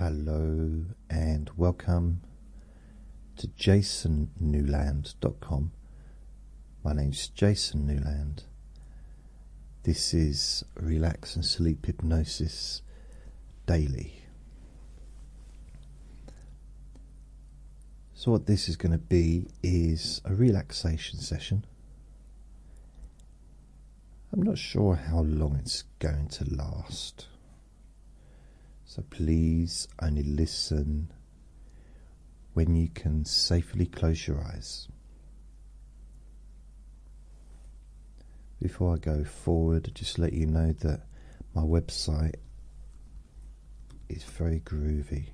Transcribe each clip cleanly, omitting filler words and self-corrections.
Hello and welcome to jasonnewland.com. My name's Jason Newland. This is Relax and Sleep Hypnosis Daily. So what this is going to be is a relaxation session. I'm not sure how long it's going to last. So please only listen when you can safely close your eyes. Before I go forward, just let you know that my website is very groovy.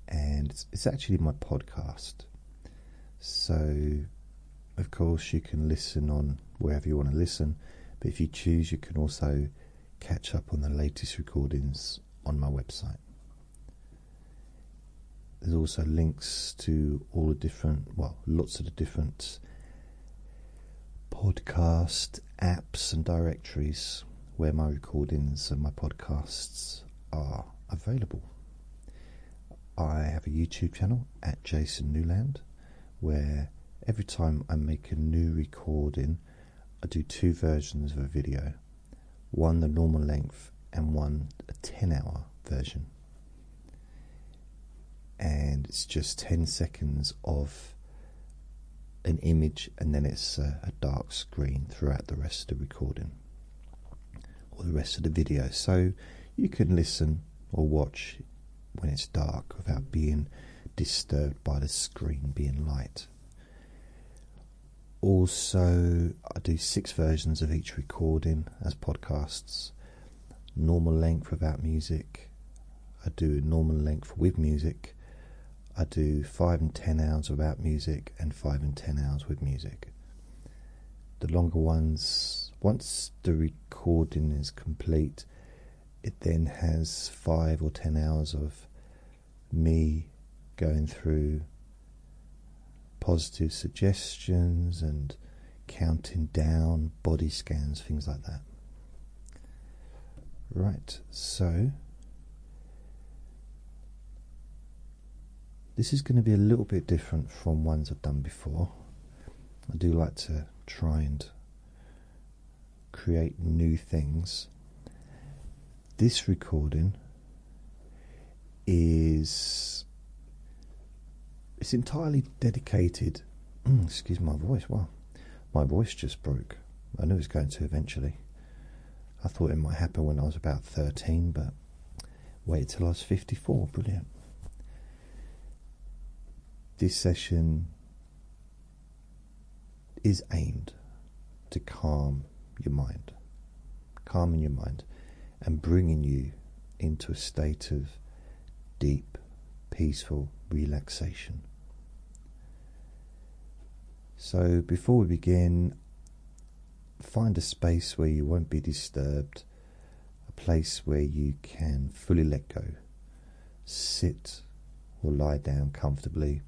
And it's actually my podcast. So, of course, you can listen on wherever you want to listen. But if you choose, you can also catch up on the latest recordings on my website. There's also links to all the different, lots of the different podcast apps and directories where my recordings and my podcasts are available. I have a YouTube channel at Jason Newland, where every time I make a new recording, I do two versions of a video. One the normal length and one a 10-hour version. And it's just 10 seconds of an image, and then it's a dark screen throughout the rest of the recording or the rest of the video. So you can listen or watch when it's dark without being disturbed by the screen being light. Also, I do 6 versions of each recording as podcasts. Normal length without music. I do normal length with music. I do 5 and 10 hours without music and 5 and 10 hours with music. The longer ones, once the recording is complete, it then has 5 or 10 hours of me going through positive suggestions and counting down, body scans, things like that. Right, so this is going to be a little bit different from ones I've done before. I do like to try and create new things. This recording is it's entirely dedicated. Excuse my voice. Wow, my voice just broke. I knew it was going to eventually. I thought it might happen when I was about 13, but wait till I was 54. Brilliant. This session is aimed to calming your mind, and bringing you into a state of deep, peaceful relaxation. So before we begin, find a space where you won't be disturbed, a place where you can fully let go. Sit or lie down comfortably.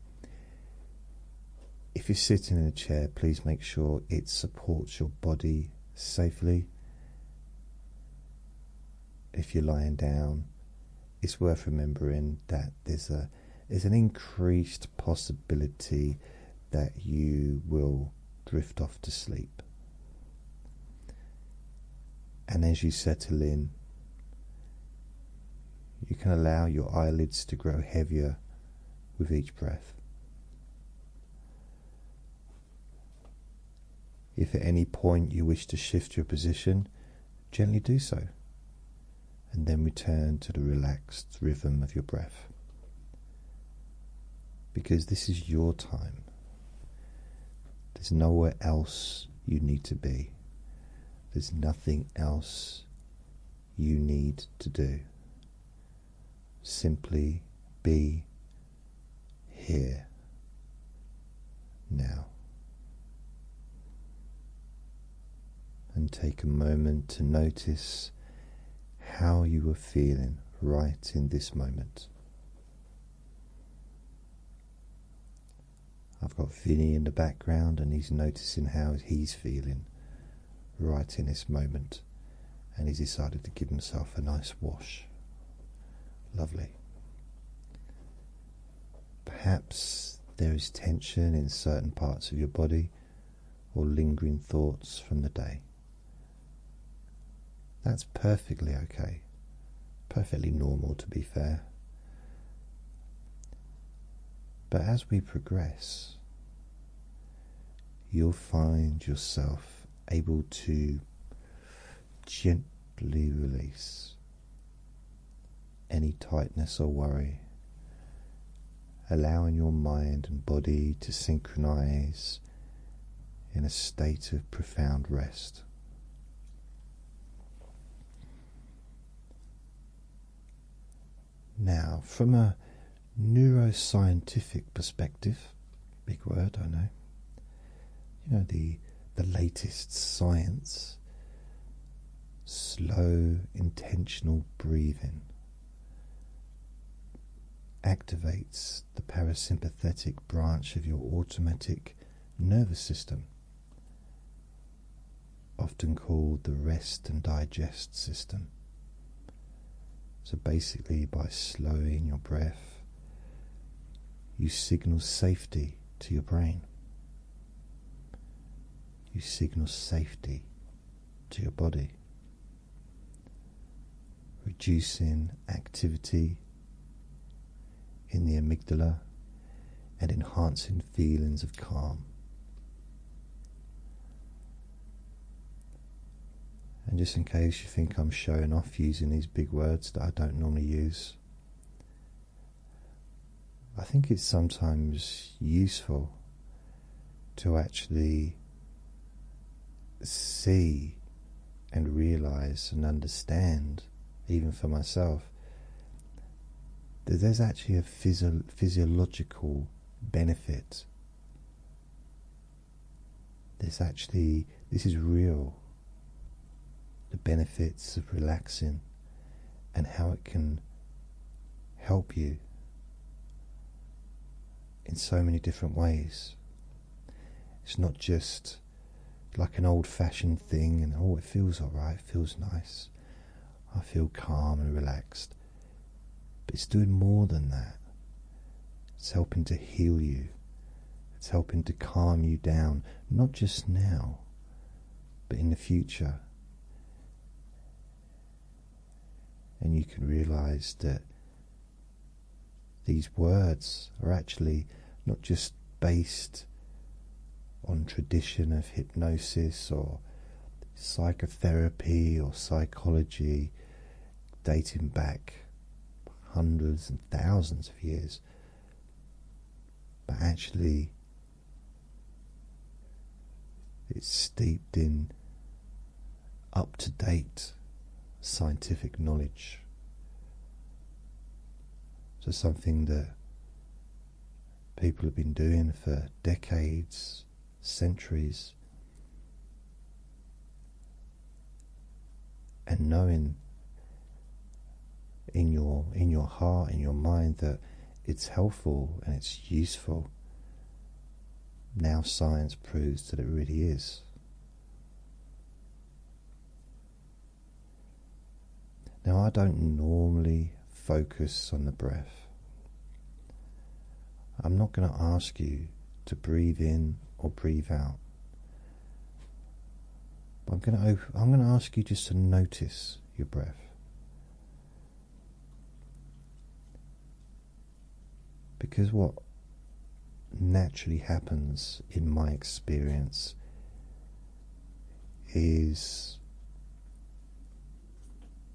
If you're sitting in a chair, please make sure it supports your body safely. If you're lying down, it's worth remembering that there's an increased possibility that you will drift off to sleep. And as you settle in, you can allow your eyelids to grow heavier with each breath. If at any point you wish to shift your position, gently do so, and then return to the relaxed rhythm of your breath. Because this is your time. There's nowhere else you need to be. There's nothing else you need to do. Simply be here now. And take a moment to notice how you are feeling right in this moment. I've got Vinny in the background, and he's noticing how he's feeling right in this moment, and he's decided to give himself a nice wash. Lovely. Perhaps there is tension in certain parts of your body or lingering thoughts from the day. That's perfectly okay. Perfectly normal, to be fair. But as we progress, you'll find yourself able to gently release any tightness or worry, allowing your mind and body to synchronize in a state of profound rest. Now, from a neuroscientific perspective, big word, I know, the latest science, slow, intentional breathing activates the parasympathetic branch of your automatic nervous system, often called the rest and digest system. So basically, by slowing your breath, you signal safety to your brain. You signal safety to your body, reducing activity in the amygdala and enhancing feelings of calm. And just in case you think I'm showing off using these big words that I don't normally use, I think it's sometimes useful to actually see and realize and understand, even for myself, that there's actually a physiological benefit. This is real. The benefits of relaxing and how it can help you in so many different ways. It's not just like an old-fashioned thing and it feels alright, it feels nice, I feel calm and relaxed. But it's doing more than that. It's helping to heal you. It's helping to calm you down, not just now, but in the future. And you can realize that these words are actually not just based on tradition of hypnosis or psychotherapy or psychology dating back hundreds and thousands of years, but actually it's steeped in up-to-date scientific knowledge. So something that people have been doing for decades, centuries, and knowing in your heart, in your mind, that it's helpful and it's useful. Now science proves that it really is. Now, I don't normally focus on the breath. I'm not going to ask you to breathe in or breathe out. I'm going to ask you just to notice your breath. Because what naturally happens in my experience is,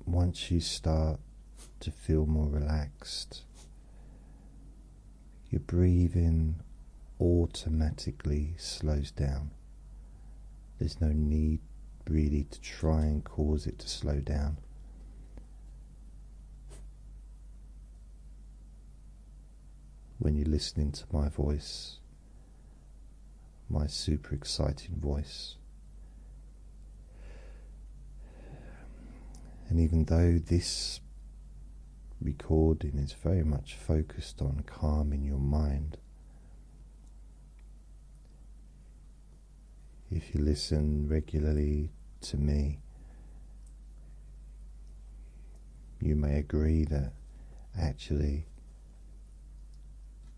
once you start to feel more relaxed, your breathing automatically slows down. There's no need really to try and cause it to slow down. When you're listening to my voice, my super exciting voice. And even though this recording is very much focused on calming your mind, if you listen regularly to me, you may agree that actually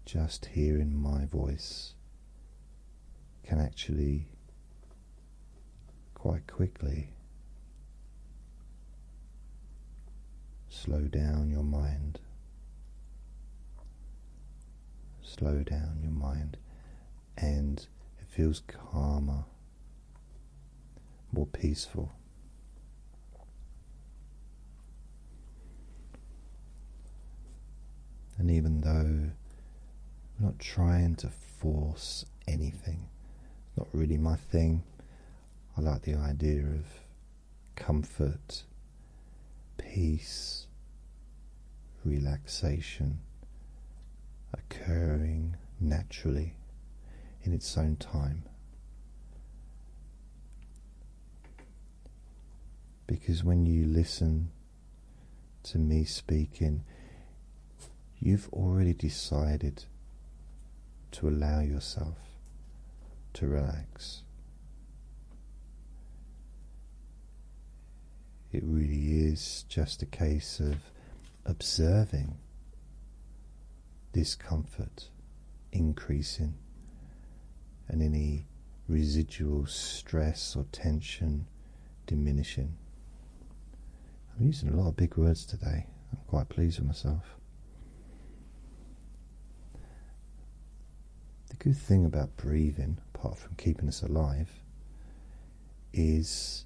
just hearing my voice can actually quite quickly slow down your mind. Slow down your mind, and it feels calmer, more peaceful. And even though I'm not trying to force anything, it's not really my thing. I like the idea of comfort, peace, relaxation occurring naturally in its own time. Because when you listen to me speaking, you've already decided to allow yourself to relax. It really is just a case of observing discomfort increasing and any residual stress or tension diminishing. I'm using a lot of big words today. I'm quite pleased with myself. The good thing about breathing, apart from keeping us alive, is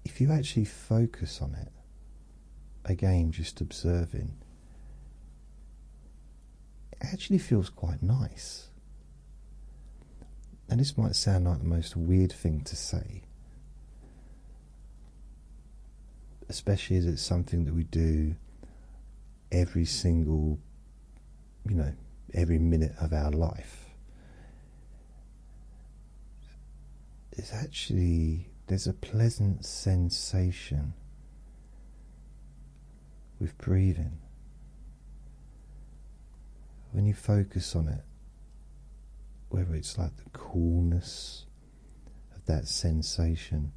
if you actually focus on it, again just observing, it actually feels quite nice. And this might sound like the most weird thing to say, especially as it's something that we do every single, every minute of our life. There's a pleasant sensation with breathing. When you focus on it, whether it's like the coolness of that sensation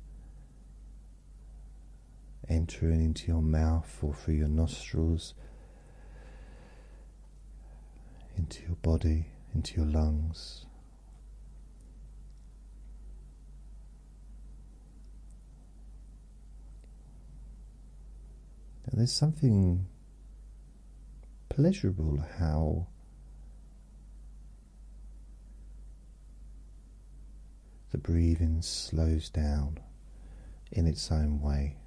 entering into your mouth or through your nostrils, into your body, into your lungs. And there's something pleasurable how the breathing slows down in its own way.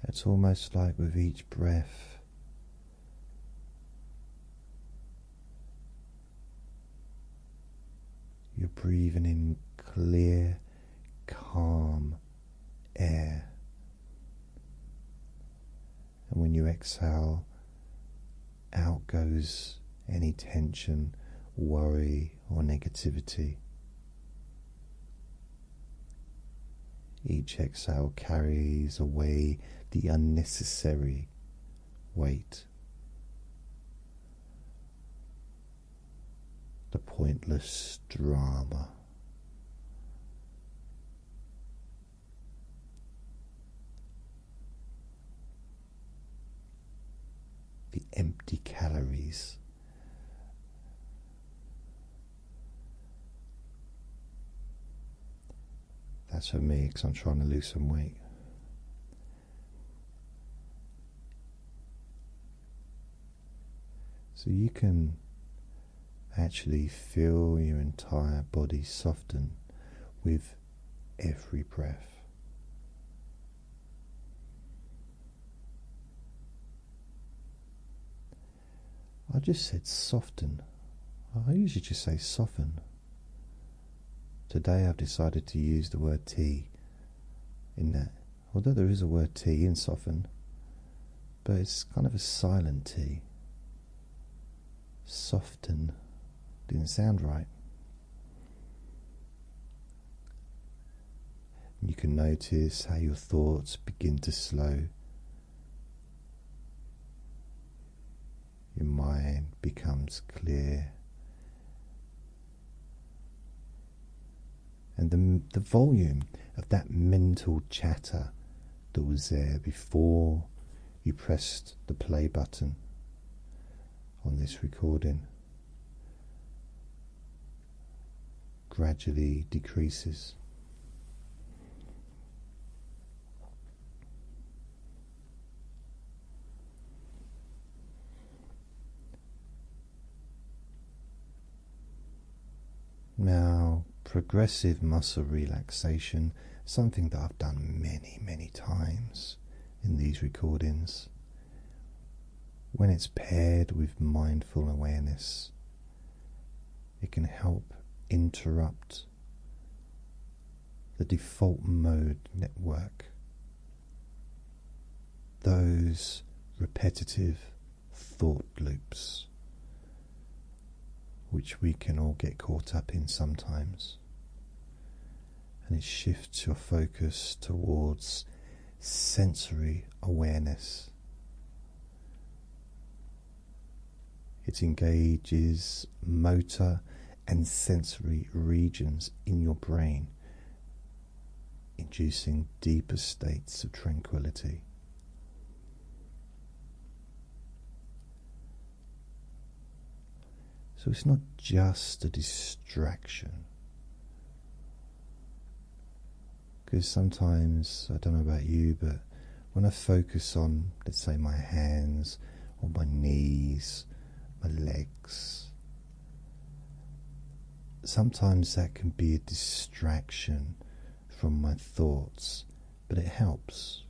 It's almost like with each breath, you're breathing in clear, calm air. And when you exhale, out goes any tension, worry, or negativity. Each exhale carries away the unnecessary weight, the pointless drama. The empty calories. That's for me because I'm trying to lose some weight. So you can actually feel your entire body soften with every breath. I just said soften. I usually just say soften. Today I've decided to use the word T in that, although there is a word T in soften, but it's kind of a silent T. Soften didn't sound right. You can notice how your thoughts begin to slow. Your mind becomes clear and the volume of that mental chatter that was there before you pressed the play button on this recording gradually decreases. Now, progressive muscle relaxation, something that I've done many times in these recordings. When it's paired with mindful awareness, it can help interrupt the default mode network, those repetitive thought loops which we can all get caught up in sometimes, and it shifts your focus towards sensory awareness. It engages motor and sensory regions in your brain, inducing deeper states of tranquility. So it's not just a distraction, because sometimes, I don't know about you, but when I focus on, let's say, my hands or my knees, my legs, sometimes that can be a distraction from my thoughts, but it helps.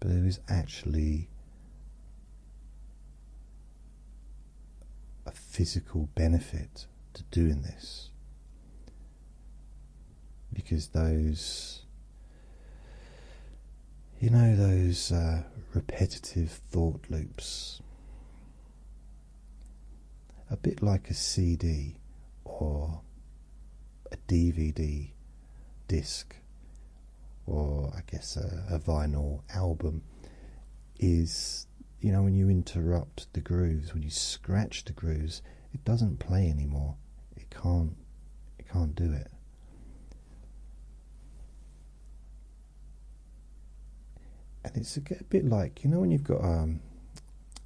But there is actually a physical benefit to doing this, because those repetitive thought loops, a bit like a CD or a DVD disc, or I guess a vinyl album, is, when you interrupt the grooves, when you scratch the grooves, it doesn't play anymore. It can't do it. And it's a bit like, when you've got a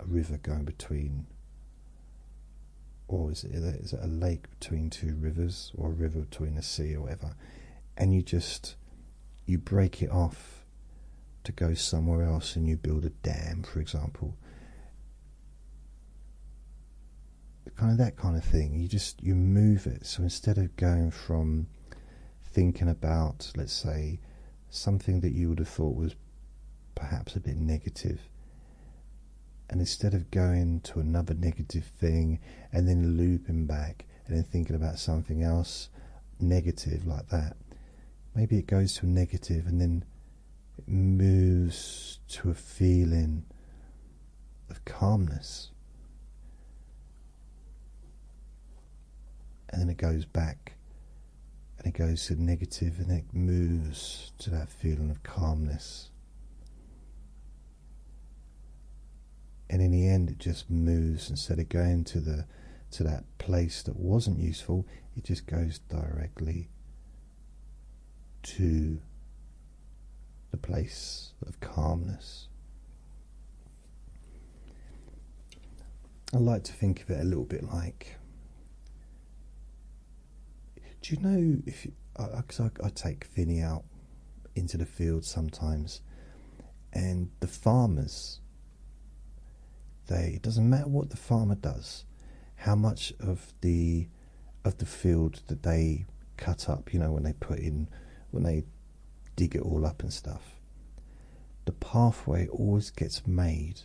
river going between, or is it a lake between two rivers, or a river between a sea or whatever, and you break it off to go somewhere else, and you build a dam, for example. That kind of thing. You move it. So instead of going from thinking about, let's say, something that you would have thought was perhaps a bit negative, and instead of going to another negative thing and then looping back and then thinking about something else negative like that, maybe it goes to a negative and then it moves to a feeling of calmness, and then it goes back and it goes to negative and it moves to that feeling of calmness. And in the end, it just moves. Instead of going to that place that wasn't useful, it just goes directly to the place of calmness. I like to think of it a little bit like, do you know, because I take Finny out into the field sometimes, and the farmers, it doesn't matter what the farmer does, how much of the field that they cut up, when they dig it all up and stuff, the pathway always gets made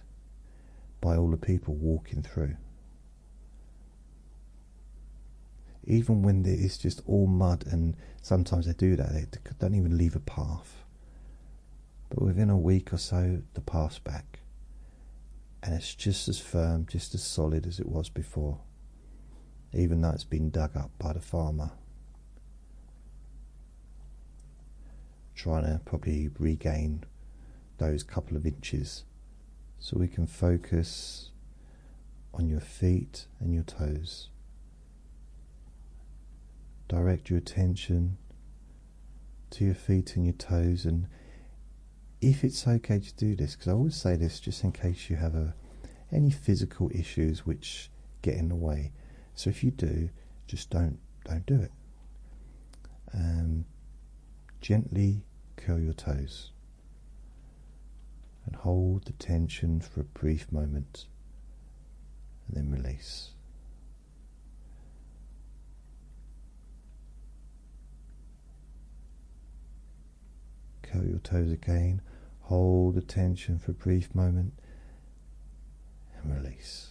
by all the people walking through. Even when it's just all mud, and sometimes they do that, they don't even leave a path. But within a week or so, the path's back. And it's just as firm, just as solid as it was before, even though it's been dug up by the farmer, trying to probably regain those couple of inches, so we can focus on your feet and your toes. Direct your attention to your feet and your toes, and if it's okay to do this, because I always say this just in case you have any physical issues which get in the way. So if you do, just don't do it. Gently curl your toes and hold the tension for a brief moment, and then release. Curl your toes again, hold the tension for a brief moment, and release.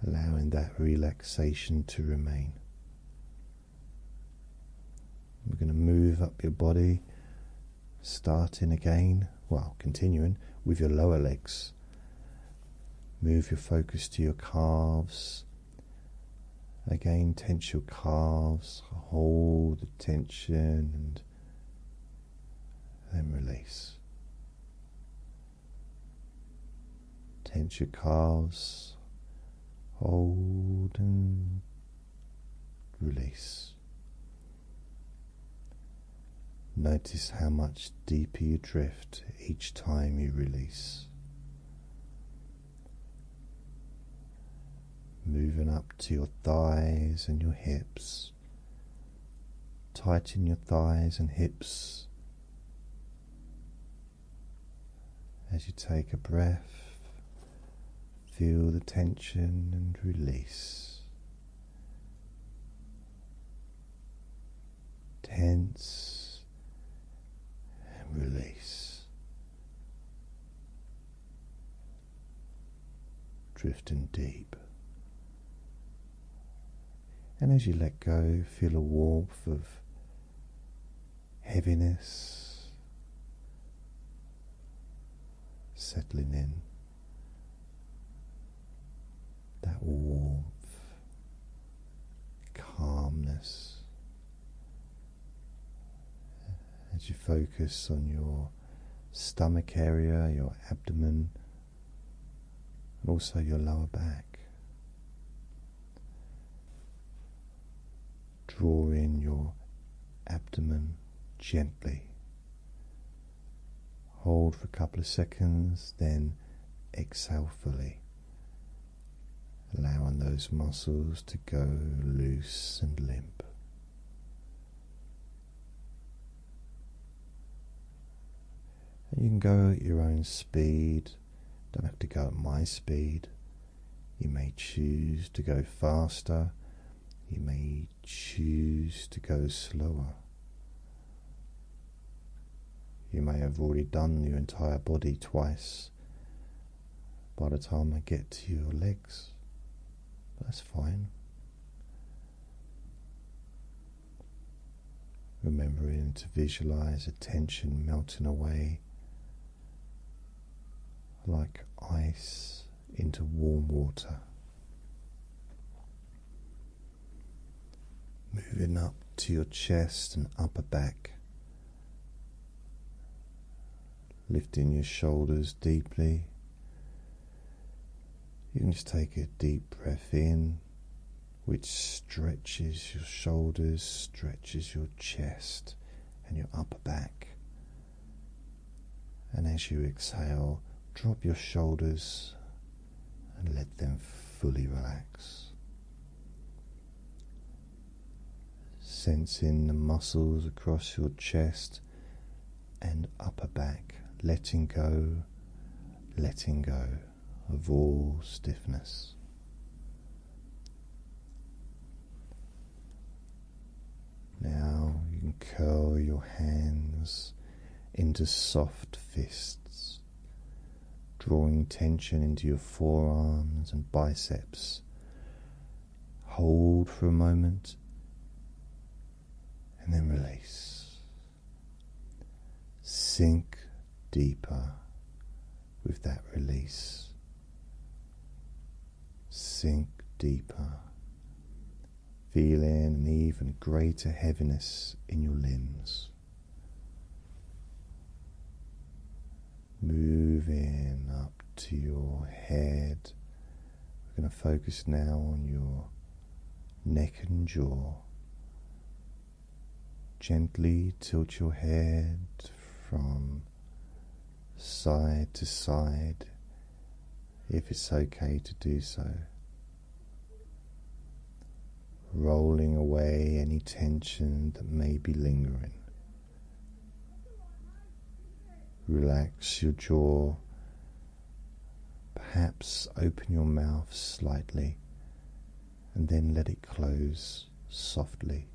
Allowing that relaxation to remain. We're going to move up your body, starting again, continuing with your lower legs. Move your focus to your calves. Again, tense your calves, hold the tension, and then release. Tense your calves, hold and release. Notice how much deeper you drift each time you release. Moving up to your thighs and your hips. Tighten your thighs and hips as you take a breath. Feel the tension and release. Tense and release. Drifting deep. And as you let go, feel a warmth of heaviness settling in. That warmth, calmness, as you focus on your stomach area, your abdomen, and also your lower back. Draw in your abdomen gently. Hold for a couple of seconds, then exhale fully, allowing those muscles to go loose and limp. And you can go at your own speed, don't have to go at my speed. You may choose to go faster, you may choose to go slower. You may have already done your entire body twice by the time I get to your legs. That's fine. Remembering to visualize the tension melting away like ice into warm water. Moving up to your chest and upper back. Lifting your shoulders deeply. You can just take a deep breath in, which stretches your shoulders, stretches your chest and your upper back. And as you exhale, drop your shoulders and let them fully relax. Sensing the muscles across your chest and upper back, letting go of all stiffness. Now you can curl your hands into soft fists, drawing tension into your forearms and biceps. Hold for a moment and then release. Sink deeper with that release. Sink deeper, feeling an even greater heaviness in your limbs. Moving up to your head. We're going to focus now on your neck and jaw. Gently tilt your head from side to side, if it's okay to do so, rolling away any tension that may be lingering. Relax your jaw, perhaps open your mouth slightly and then let it close softly.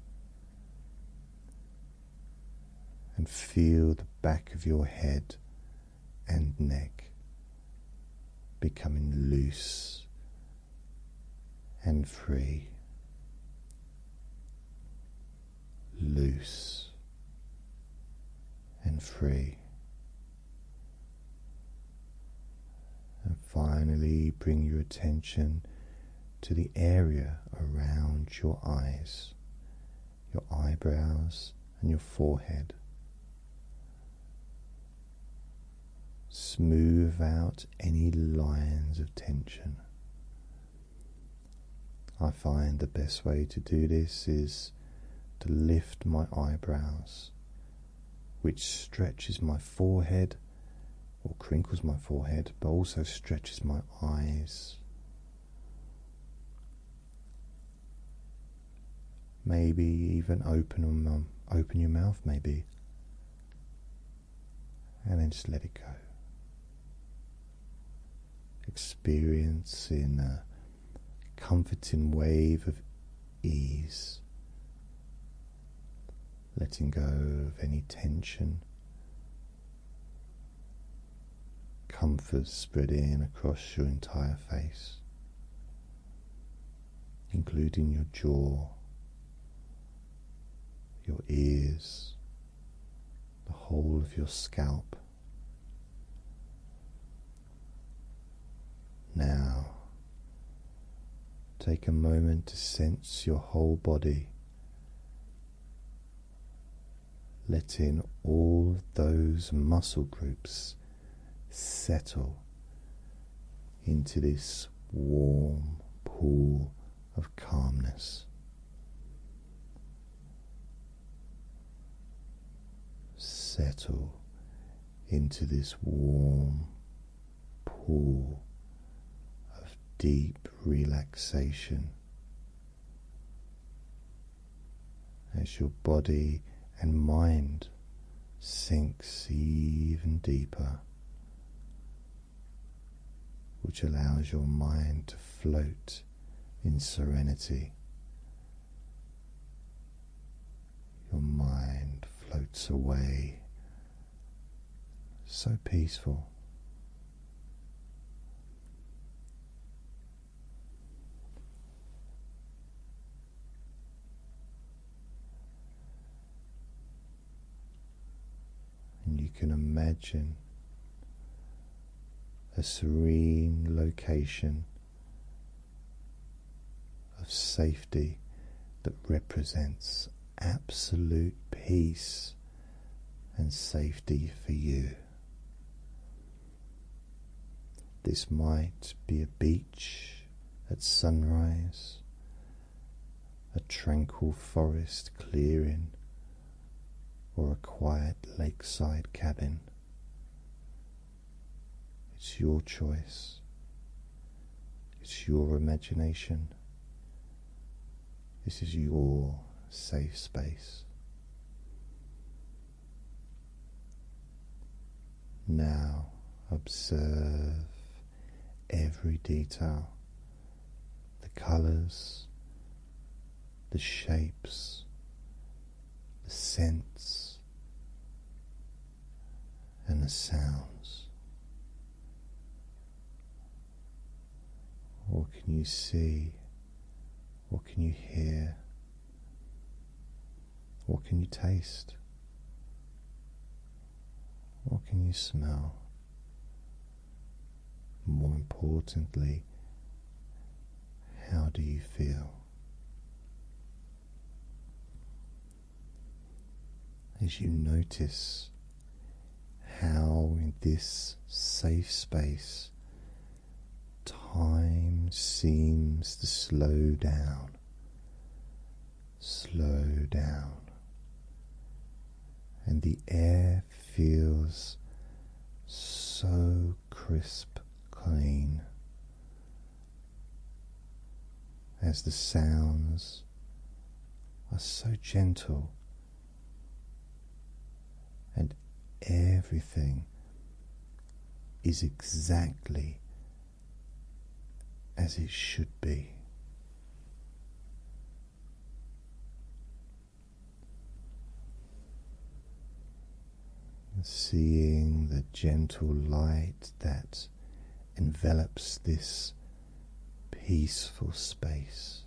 And feel the back of your head and neck becoming loose and free. Loose and free. And finally, bring your attention to the area around your eyes, your eyebrows and your forehead. Smooth out any lines of tension. I find the best way to do this is to lift my eyebrows, which stretches my forehead or crinkles my forehead, but also stretches my eyes. Maybe even open your mouth, maybe, and then just let it go. Experiencing a comforting wave of ease, letting go of any tension, comfort spreading across your entire face, including your jaw, your ears, the whole of your scalp. Now, take a moment to sense your whole body, letting all those muscle groups settle into this warm pool of calmness. Settle into this warm pool of deep relaxation as your body and mind sinks even deeper, which allows your mind to float in serenity. Your mind floats away, so peaceful. And you can imagine a serene location of safety that represents absolute peace and safety for you. This might be a beach at sunrise, a tranquil forest clearing, or a quiet lakeside cabin. It's your choice. It's your imagination. This is your safe space. Now observe every detail, the colors, the shapes, the scents, and the sounds. What can you see? What can you hear? What can you taste? What can you smell? More importantly, how do you feel? As you notice how in this safe space time seems to slow down, and the air feels so crisp clean as the sounds are so gentle and everything is exactly as it should be. Seeing the gentle light that envelops this peaceful space,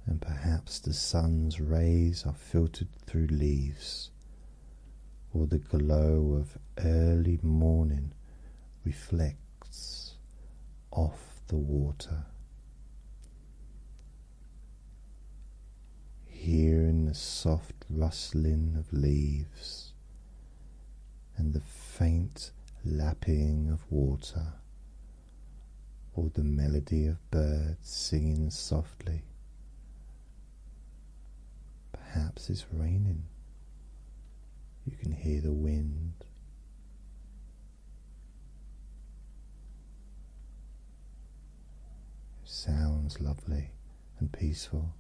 and perhaps the sun's rays are filtered through leaves, or the glow of early morning reflects off the water. Hearing the soft rustling of leaves and the faint lapping of water, or the melody of birds singing softly. Perhaps it's raining. You can hear the wind. It sounds lovely and peaceful.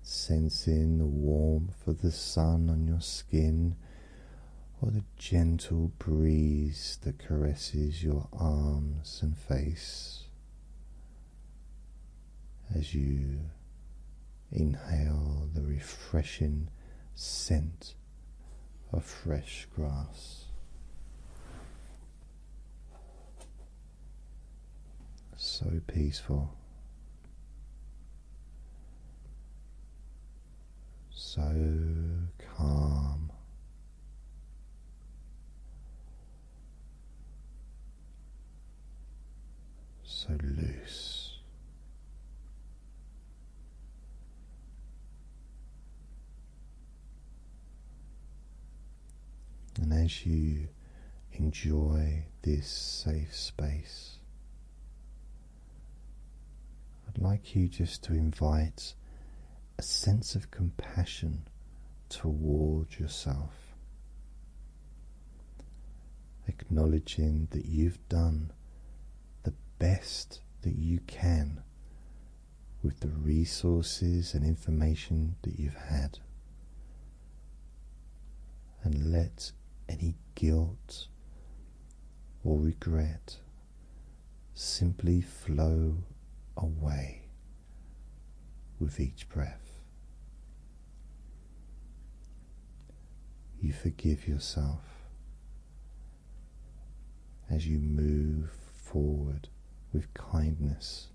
Sensing the warmth of the sun on your skin, or the gentle breeze that caresses your arms and face as you inhale the refreshing scent of fresh grass. So peaceful. So calm, so loose. And as you enjoy this safe space, I'd like you just to invite a sense of compassion toward yourself, acknowledging that you've done the best that you can with the resources and information that you've had, and let any guilt or regret simply flow away with each breath. You forgive yourself as you move forward with kindness.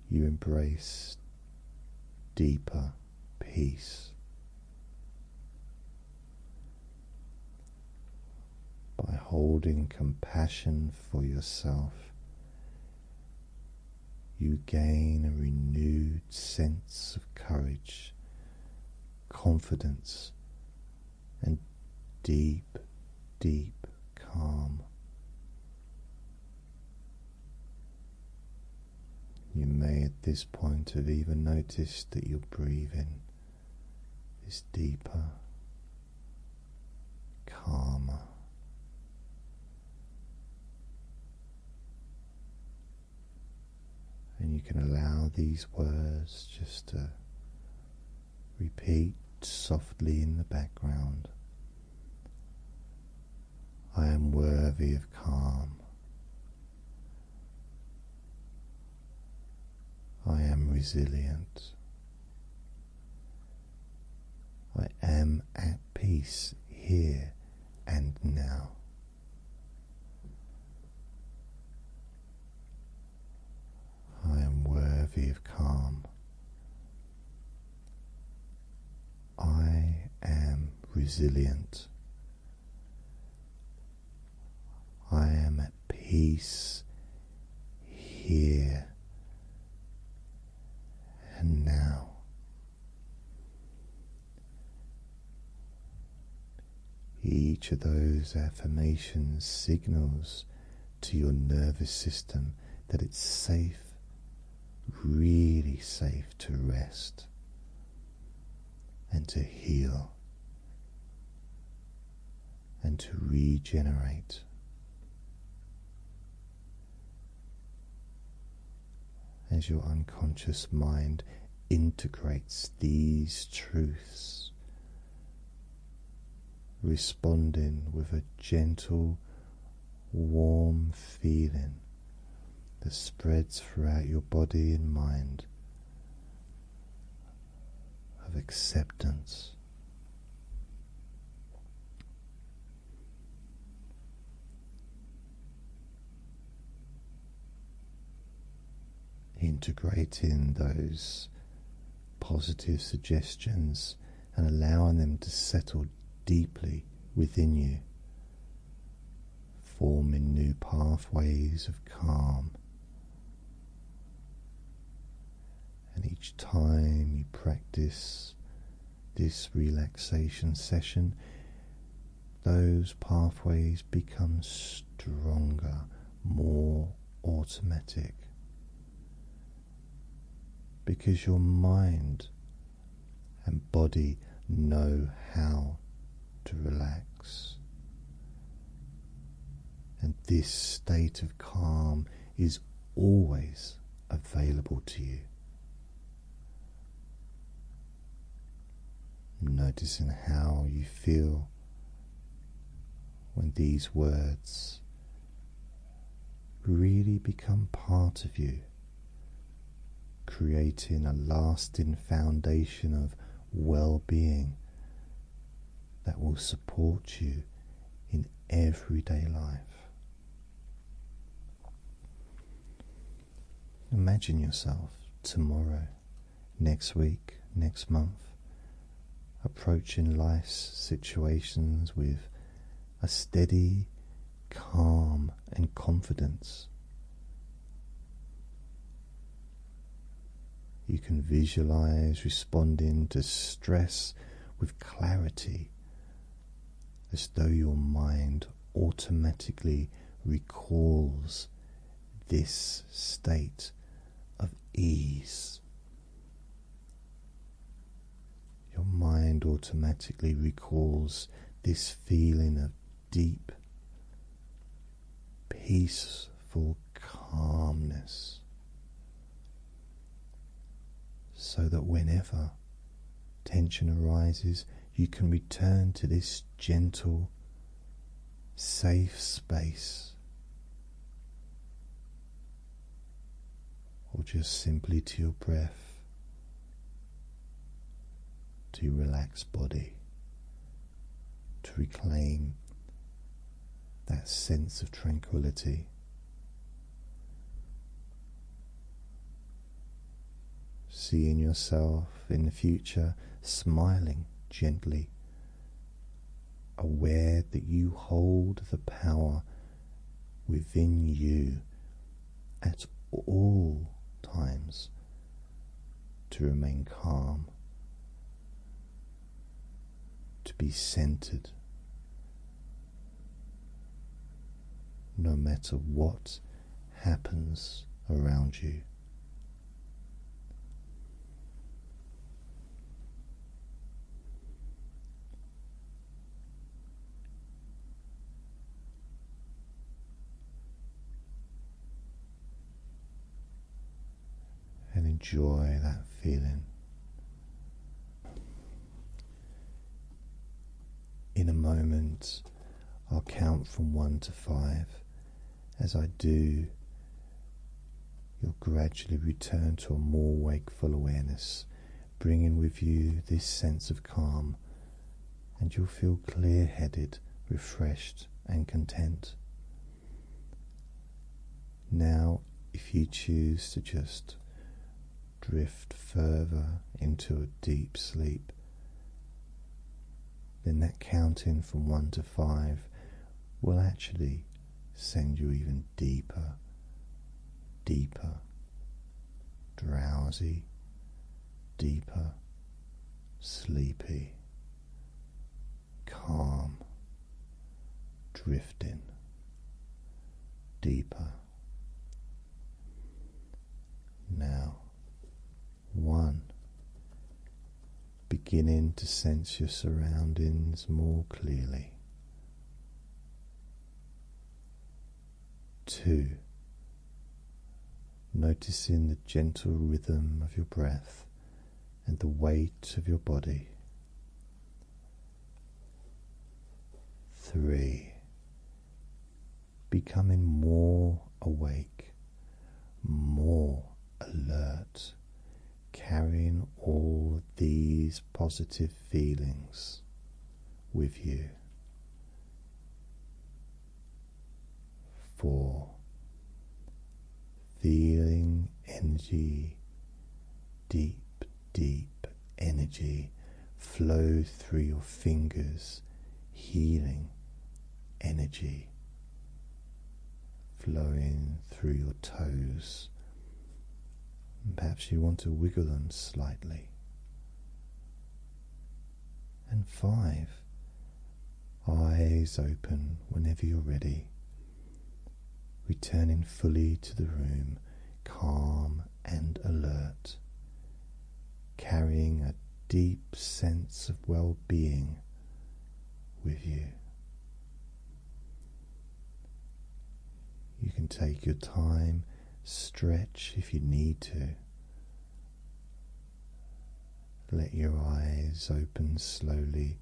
You embrace deeper peace. By holding compassion for yourself, you gain a renewed sense of courage, confidence, and deep, deep calm. You may at this point have even noticed that your breathing is deeper, calmer. And you can allow these words just to repeat softly in the background. I am worthy of calm. I am resilient. I am at peace here and now. I am worthy of calm. I am resilient. I am at peace here and now. Each of those affirmations signals to your nervous system that it's safe, really safe to rest and to heal and to regenerate. As your unconscious mind integrates these truths, responding with a gentle, warm feeling that spreads throughout your body and mind of acceptance. Integrating those positive suggestions and allowing them to settle deeply within you, forming new pathways of calm. And each time you practice this relaxation session, those pathways become stronger, more automatic, because your mind and body know how to relax. And this state of calm is always available to you. Noticing how you feel when these words really become part of you, creating a lasting foundation of well-being that will support you in everyday life. Imagine yourself tomorrow, next week, next month, approaching life's situations with a steady, calm, and confidence. You can visualize responding to stress with clarity, as though your mind automatically recalls this state of ease. Your mind automatically recalls this feeling of deep, peaceful calmness, so that whenever tension arises, you can return to this gentle, safe space, or just simply to your breath, to your relaxed body, to reclaim that sense of tranquility. Seeing yourself in the future smiling gently, aware that you hold the power within you at all times to remain calm, to be centered, no matter what happens around you. And enjoy that feeling. In a moment, I'll count from 1 to 5. As I do, you'll gradually return to a more wakeful awareness, bringing with you this sense of calm, and you'll feel clear-headed, refreshed, and content. Now, if you choose to just drift further into a deep sleep, then that counting from 1 to 5 will actually send you even deeper, deeper, drowsy, deeper, sleepy, calm, drifting deeper. Now, 1. Beginning to sense your surroundings more clearly. 2. Noticing the gentle rhythm of your breath and the weight of your body. 3. Becoming more awake, more alert, carrying all these positive feelings with you. 4. Feeling energy, deep energy flow through your fingers, healing energy flowing through your toes. Perhaps you want to wiggle them slightly. And 5. Eyes open whenever you're ready, returning fully to the room, calm and alert, carrying a deep sense of well-being with you. You can take your time, stretch if you need to. Let your eyes open slowly,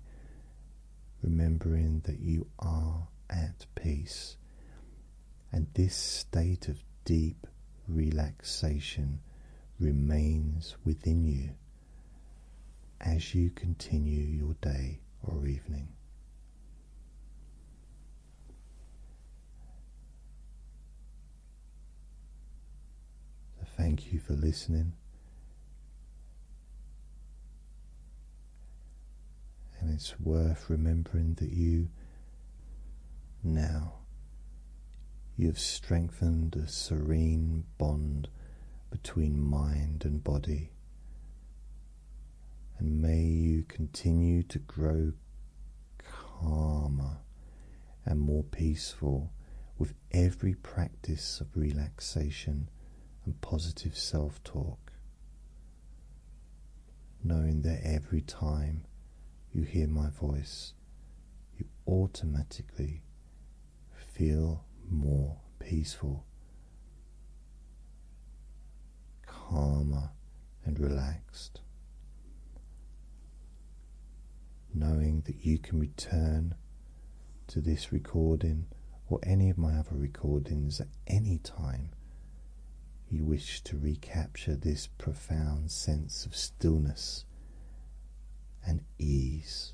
remembering that you are at peace, and this state of deep relaxation remains within you as you continue your day or evening. So thank you for listening, and it's worth remembering that you have strengthened a serene bond between mind and body, and may you continue to grow calmer and more peaceful with every practice of relaxation and positive self-talk, knowing that every time you hear my voice, you automatically feel more peaceful, calmer and relaxed, knowing that you can return to this recording or any of my other recordings at any time you wish to recapture this profound sense of stillness and ease.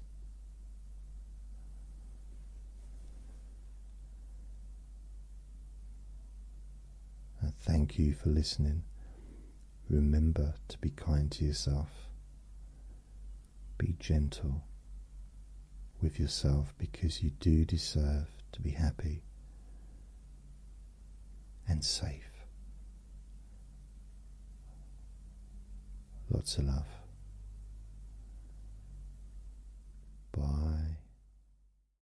Thank you for listening. Remember to be kind to yourself. Be gentle with yourself, because you do deserve to be happy and safe. Lots of love.